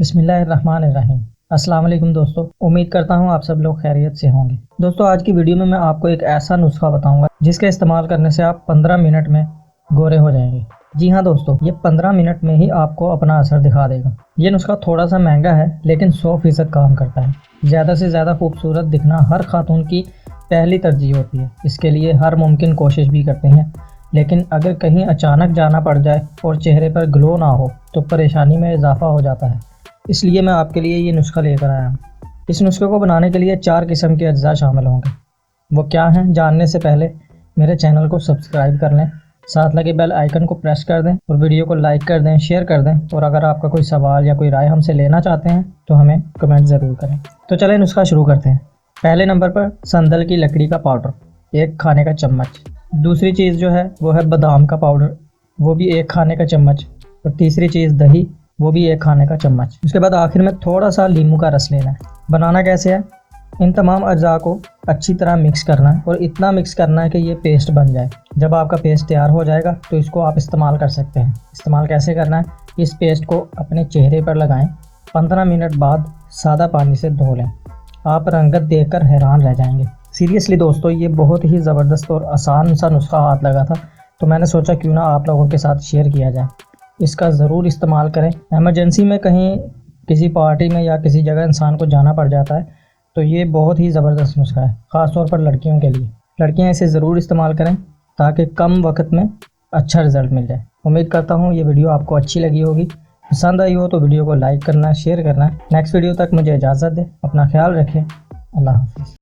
बिस्मिल्लाहिर्रहमानिर्रहीम। अस्सलाम वालेकुम दोस्तों, उम्मीद करता हूँ आप सब लोग खैरियत से होंगे। दोस्तों, आज की वीडियो में मैं आपको एक ऐसा नुस्खा बताऊंगा जिसके इस्तेमाल करने से आप 15 मिनट में गोरे हो जाएंगे। जी हाँ दोस्तों, ये 15 मिनट में ही आपको अपना असर दिखा देगा। ये नुस्खा थोड़ा सा महंगा है लेकिन 100% काम करता है। ज़्यादा से ज़्यादा खूबसूरत दिखना हर खातून की पहली तरजीह होती है। इसके लिए हर मुमकिन कोशिश भी करते हैं, लेकिन अगर कहीं अचानक जाना पड़ जाए और चेहरे पर ग्लो ना हो तो परेशानी में इजाफा हो जाता है। इसलिए मैं आपके लिए ये नुस्खा लेकर आया हूँ। इस नुस्खे को बनाने के लिए 4 किस्म के अज्जा शामिल होंगे। वो क्या हैं, जानने से पहले मेरे चैनल को सब्सक्राइब कर लें, साथ लगे बेल आइकन को प्रेस कर दें और वीडियो को लाइक कर दें, शेयर कर दें। और अगर आपका कोई सवाल या कोई राय हमसे लेना चाहते हैं तो हमें कमेंट ज़रूर करें। तो चलें नुस्खा शुरू करते हैं। पहले नंबर पर संदल की लकड़ी का पाउडर, 1 खाने का चम्मच। दूसरी चीज़ जो है वो है बादाम का पाउडर, वो भी 1 खाने का चम्मच। और तीसरी चीज़ दही, वो भी 1 खाने का चम्मच। उसके बाद आखिर में थोड़ा सा नींबू का रस लेना है। बनाना कैसे है, इन तमाम अज्जा को अच्छी तरह मिक्स करना है और इतना मिक्स करना है कि ये पेस्ट बन जाए। जब आपका पेस्ट तैयार हो जाएगा तो इसको आप इस्तेमाल कर सकते हैं। इस्तेमाल कैसे करना है, इस पेस्ट को अपने चेहरे पर लगाएं, 15 मिनट बाद सादा पानी से धो लें। आप रंगत देखकर हैरान रह जाएंगे। सीरियसली दोस्तों, ये बहुत ही ज़बरदस्त और आसान सा नुस्खा हाथ लगा था, तो मैंने सोचा क्यों ना आप लोगों के साथ शेयर किया जाए। इसका ज़रूर इस्तेमाल करें। इमरजेंसी में कहीं किसी पार्टी में या किसी जगह इंसान को जाना पड़ जाता है तो ये बहुत ही ज़बरदस्त नुस्खा है, ख़ास तौर पर लड़कियों के लिए। लड़कियां इसे ज़रूर इस्तेमाल करें ताकि कम वक्त में अच्छा रिज़ल्ट मिल जाए। उम्मीद करता हूँ ये वीडियो आपको अच्छी लगी होगी। पसंद आई हो तो वीडियो को लाइक करना, शेयर करना। नेक्स्ट वीडियो तक मुझे इजाज़त दें। अपना ख्याल रखें। अल्लाह हाफ़िज़।